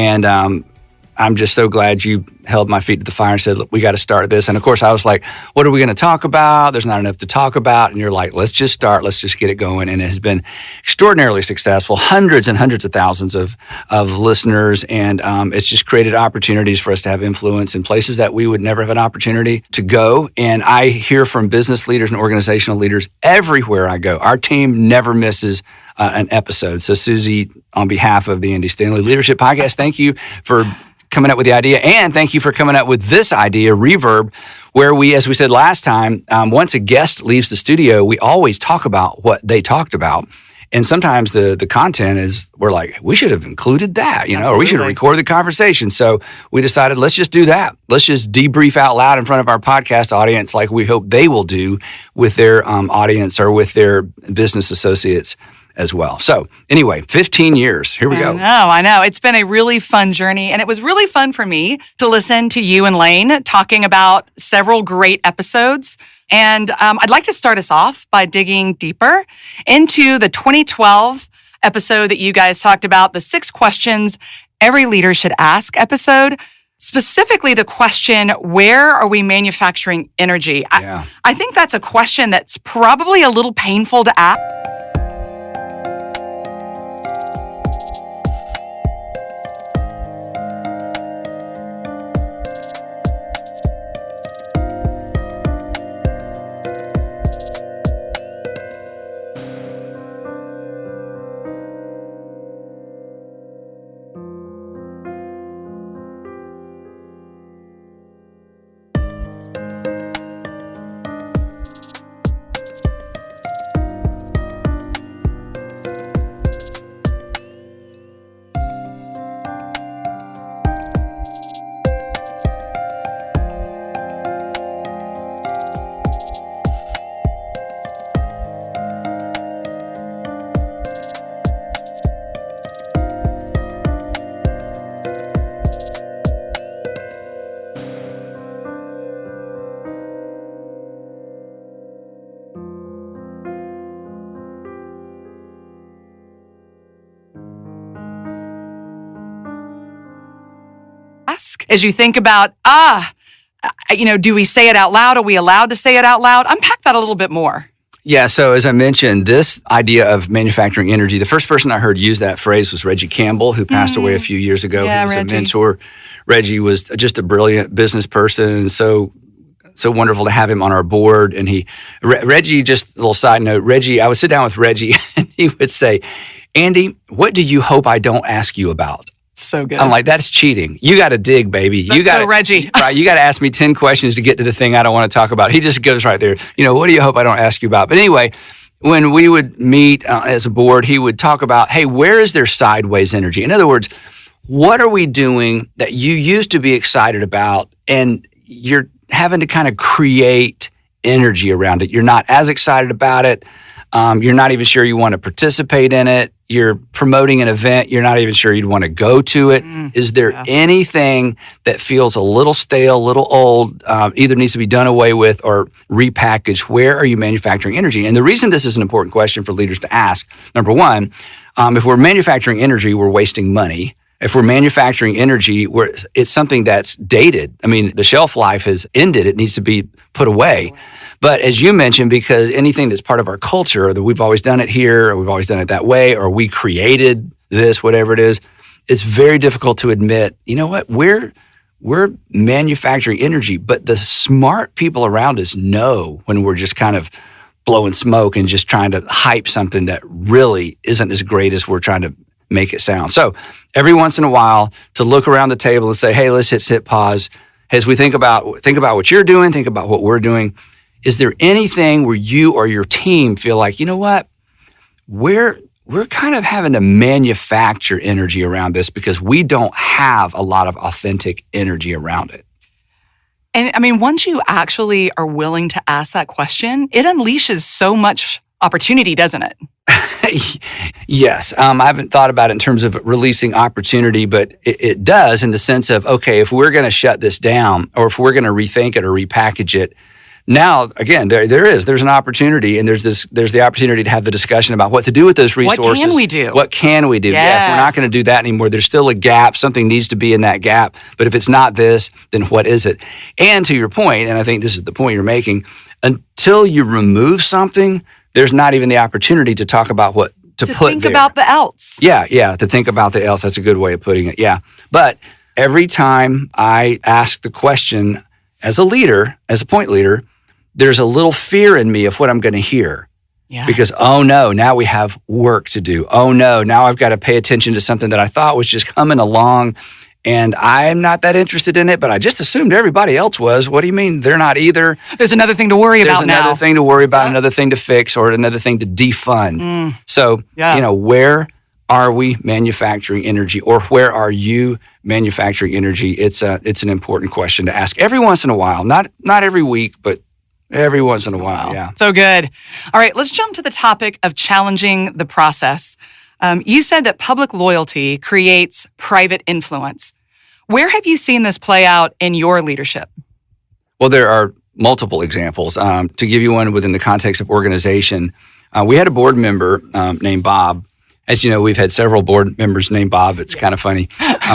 And I'm just so glad you held my feet to the fire and said, look, we got to start this. And of course, I was like, what are we going to talk about? There's not enough to talk about. And you're like, let's just start. Let's just get it going. And it has been extraordinarily successful. Hundreds and hundreds of thousands of listeners. And it's just created opportunities for us to have influence in places that we would never have an opportunity to go. And I hear from business leaders and organizational leaders everywhere I go. Our team never misses an episode. So Susie, on behalf of the Andy Stanley Leadership Podcast, thank you for coming up with the idea, and thank you for coming up with this idea, REVERB, where we, as we said last time, once a guest leaves the studio, we always talk about what they talked about. And sometimes the content is, we're like, we should have included that, or we should have recorded the conversation. So we decided, let's just do that. Let's just debrief out loud in front of our podcast audience like we hope they will do with their audience or with their business associates as well. So anyway, 15 years. Here we go. I know. It's been a really fun journey. And it was really fun for me to listen to you and Lane talking about several great episodes. And I'd like to start us off by digging deeper into the 2012 episode that you guys talked about, the 6 questions every leader should ask episode. Specifically, the question, where are we manufacturing energy? Yeah. I think that's a question that's probably a little painful to ask. As you think about, do we say it out loud? Are we allowed to say it out loud? Unpack that a little bit more. Yeah, so as I mentioned, this idea of manufacturing energy, the first person I heard use that phrase was Reggie Campbell, who passed away a few years ago. Yeah, he was Reggie. a mentor. Reggie was just a brilliant business person, so wonderful to have him on our board. And Reggie, just a little side note, Reggie, I would sit down with Reggie and he would say, Andy, what do you hope I don't ask you about? So good. I'm like, that's cheating. You got to dig, baby. That's so Reggie. Right, you got to ask me 10 questions to get to the thing I don't want to talk about. He just goes right there. What do you hope I don't ask you about? But anyway, when we would meet as a board, he would talk about, hey, where is there sideways energy? In other words, what are we doing that you used to be excited about and you're having to kind of create energy around it? You're not as excited about it. You're not even sure you want to participate in it. You're promoting an event. You're not even sure you'd want to go to it. Is there anything that feels a little stale, a little old, either needs to be done away with or repackaged? Where are you manufacturing energy? And the reason this is an important question for leaders to ask, number one, if we're manufacturing energy, we're wasting money. If we're manufacturing energy, it's something that's dated. I mean, the shelf life has ended. It needs to be put away. But as you mentioned, because anything that's part of our culture, that we've always done it here, or we've always done it that way, or we created this, whatever it is, it's very difficult to admit, you know what, we're manufacturing energy, but the smart people around us know when we're just kind of blowing smoke and just trying to hype something that really isn't as great as we're trying to make it sound. So every once in a while, to look around the table and say, hey, let's hit pause. As we think about what you're doing, think about what we're doing. Is there anything where you or your team feel like, you know what, we're kind of having to manufacture energy around this because we don't have a lot of authentic energy around it? And I mean, once you actually are willing to ask that question, it unleashes so much opportunity, doesn't it? Yes. I haven't thought about it in terms of releasing opportunity, but it does in the sense of, okay, if we're going to shut this down or if we're going to rethink it or repackage it, now, again, there's an opportunity, and there's the opportunity to have the discussion about what to do with those resources. What can we do? What can we do? Yeah. If we're not going to do that anymore, there's still a gap. Something needs to be in that gap. But if it's not this, then what is it? And to your point, and I think this is the point you're making, until you remove something, there's not even the opportunity to talk about what to put think there. about the else. Yeah, to think about the else. That's a good way of putting it. Yeah. But every time I ask the question as a leader, as a point leader, there's a little fear in me of what I'm going to hear. Yeah. Because, oh no, now we have work to do. Oh no, now I've got to pay attention to something that I thought was just coming along, and I'm not that interested in it, but I just assumed everybody else was. What do you mean they're not either? There's another thing to worry about now. There's another thing to worry about, another thing to fix, or another thing to defund. So, where are we manufacturing energy, or where are you manufacturing energy? It's an important question to ask every once in a while. Not every week, but every once in a while. Yeah. So good. All right, let's jump to the topic of challenging the process. You said that public loyalty creates private influence. Where have you seen this play out in your leadership? Well, there are multiple examples. To give you one within the context of organization, we had a board member named Bob. As you know, we've had several board members named Bob. It's kind of funny.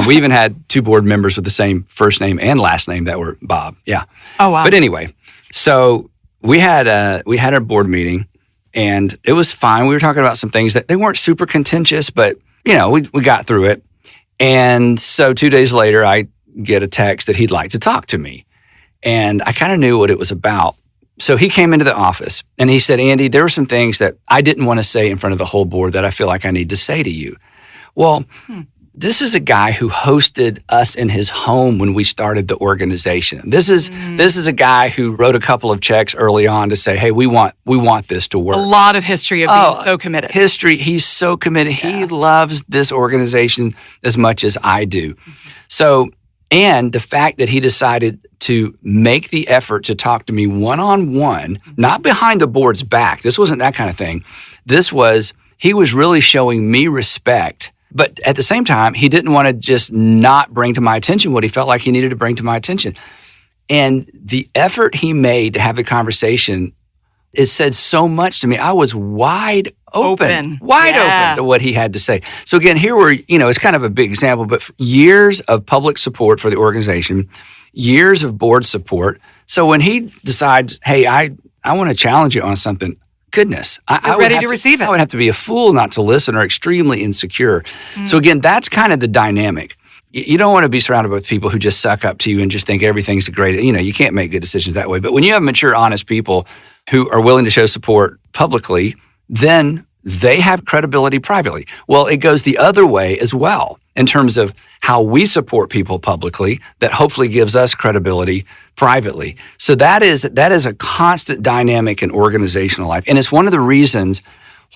We even had 2 board members with the same first name and last name that were Bob. Yeah. Oh, wow. But anyway, so we had a board meeting, and it was fine. We were talking about some things that they weren't super contentious, but we got through it. And so 2 days later, I get a text that he'd like to talk to me, and I kind of knew what it was about. So he came into the office and he said, Andy, there were some things that I didn't want to say in front of the whole board that I feel like I need to say to you. Well, this is a guy who hosted us in his home when we started the organization. This is a guy who wrote a couple of checks early on to say, hey, we want this to work. A lot of history of being so committed. He's so committed. Yeah. He loves this organization as much as I do. So, and the fact that he decided to make the effort to talk to me one-on-one, not behind the board's back. This wasn't that kind of thing. He was really showing me respect. But at the same time, he didn't want to just not bring to my attention what he felt like he needed to bring to my attention. And the effort he made to have the conversation, it said so much to me. I was wide open to what he had to say. So again, here it's kind of a big example, but years of public support for the organization, years of board support. So when he decides, hey, I want to challenge you on something, goodness, I ready to receive it. I would have to be a fool not to listen or extremely insecure. So again, that's kind of the dynamic. You don't want to be surrounded with people who just suck up to you and just think everything's great. You can't make good decisions that way. But when you have mature, honest people who are willing to show support publicly, then they have credibility privately. Well, it goes the other way as well in terms of how we support people publicly that hopefully gives us credibility privately. So that is a constant dynamic in organizational life. And it's one of the reasons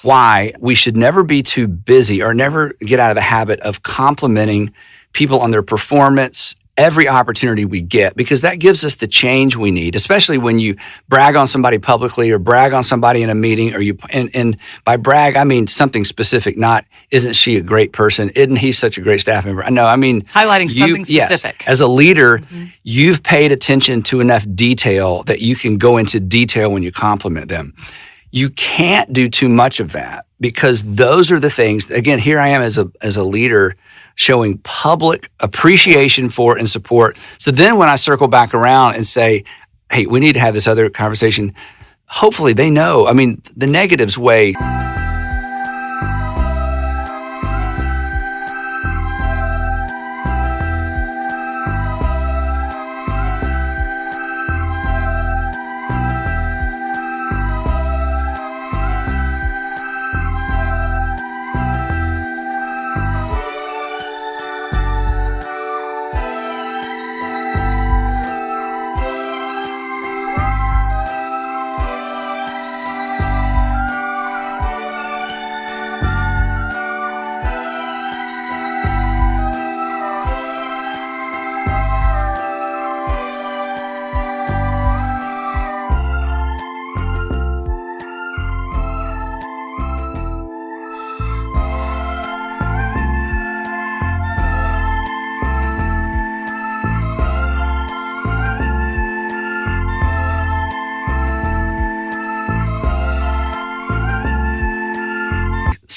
why we should never be too busy or never get out of the habit of complimenting people on their performance every opportunity we get, because that gives us the change we need, especially when you brag on somebody publicly or brag on somebody in a meeting, or and by brag, I mean something specific, not isn't she a great person? Isn't he such a great staff member? No, I mean highlighting something specific. Yes, as a leader, you've paid attention to enough detail that you can go into detail when you compliment them. You can't do too much of that, because those are the things, again, here I am as a leader showing public appreciation for and support. So then when I circle back around and say, hey, we need to have this other conversation, hopefully they know. I mean, the negatives weigh.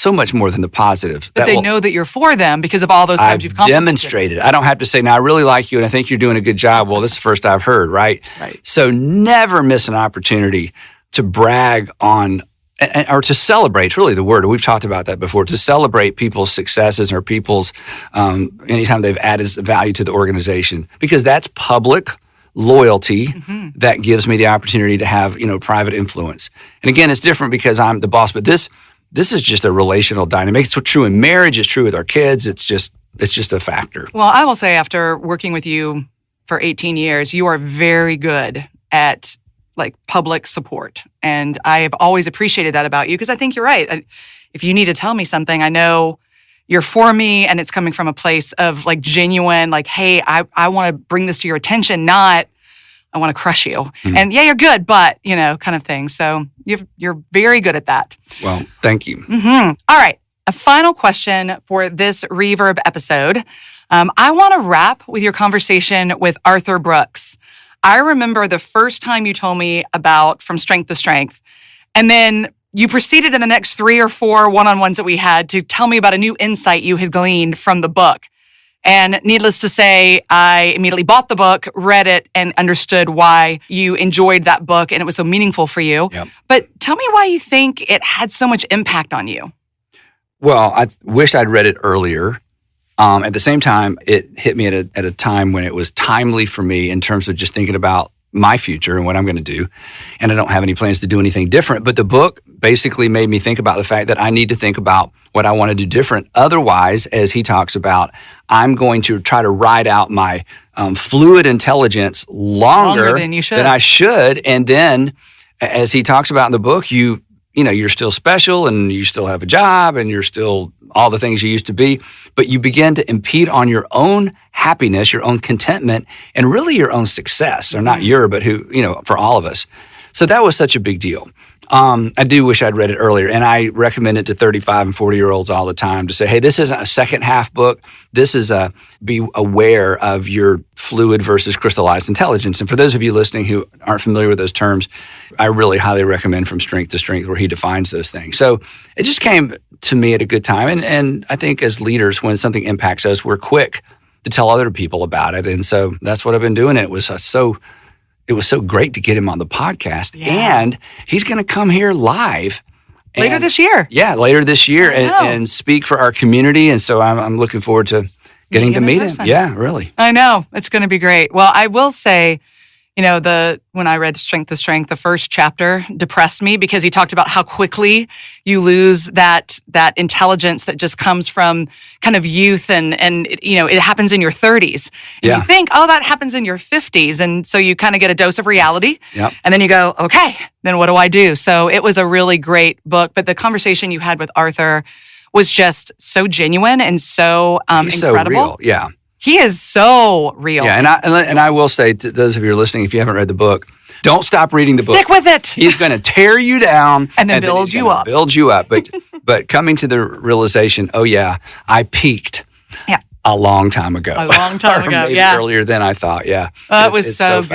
so much more than the positives. But they know that you're for them because of all those times you've complimented. Demonstrated. I don't have to say, now I really like you and I think you're doing a good job. Well, this is the first I've heard, right? So never miss an opportunity to brag on or to celebrate. It's really the word. We've talked about that before. To celebrate people's successes or people's, anytime they've added value to the organization, because that's public loyalty that gives me the opportunity to have, private influence. And again, it's different because I'm the boss, but this is just a relational dynamic. It's true in marriage. It's true with our kids. It's just a factor. Well, I will say after working with you for 18 years, you are very good at public support. And I have always appreciated that about you because I think you're right. If you need to tell me something, I know you're for me and it's coming from a place of genuine, hey, I want to bring this to your attention, not I want to crush you. And yeah, you're good, but, kind of thing. So you're very good at that. Well, thank you. All right. A final question for this Reverb episode. I want to wrap with your conversation with Arthur Brooks. I remember the first time you told me about From Strength to Strength, and then you proceeded in the next 3 or 4 one-on-ones that we had to tell me about a new insight you had gleaned from the book. And needless to say, I immediately bought the book, read it, and understood why you enjoyed that book and it was so meaningful for you. Yep. But tell me why you think it had so much impact on you. Well, I wished I'd read it earlier. At the same time, it hit me at a time when it was timely for me in terms of just thinking about my future and what I'm going to do. And I don't have any plans to do anything different. But the book basically made me think about the fact that I need to think about what I want to do different. Otherwise, as he talks about, I'm going to try to ride out my fluid intelligence longer than I should. And then, as he talks about in the book, you're still special and you still have a job and you're still all the things you used to be, but you begin to impede on your own happiness, your own contentment, and really your own success, or not but for all of us. So that was such a big deal. I do wish I'd read it earlier, and I recommend it to 35 and 40-year-olds all the time to say, hey, this isn't a second half book. This is be aware of your fluid versus crystallized intelligence. And for those of you listening who aren't familiar with those terms, I really highly recommend From Strength to Strength, where he defines those things. So it just came to me at a good time. And I think as leaders, when something impacts us, we're quick to tell other people about it. And so that's what I've been doing. It was so great to get him on the podcast. Yeah. And he's going to come here live. Later this year. Yeah, later this year and speak for our community. And so I'm looking forward to getting to meet him. Yeah, really. I know. It's going to be great. Well, I will say, when I read Strength to Strength, the first chapter depressed me because he talked about how quickly you lose that intelligence that just comes from kind of youth and it happens in your 30s. And you think, that happens in your 50s. And so you kind of get a dose of reality. Yep. And then you go, okay, then what do I do? So it was a really great book. But the conversation you had with Arthur was just so genuine and so He's incredible. So real. Yeah. He is so real. Yeah, and I will say to those of you who are listening, if you haven't read the book, don't stop reading the book. Stick with it. He's going to tear you down and then build you up. Build you up. But coming to the realization, I peaked. Yeah. A long time ago. A long time ago. Maybe earlier than I thought. Yeah. It was so good.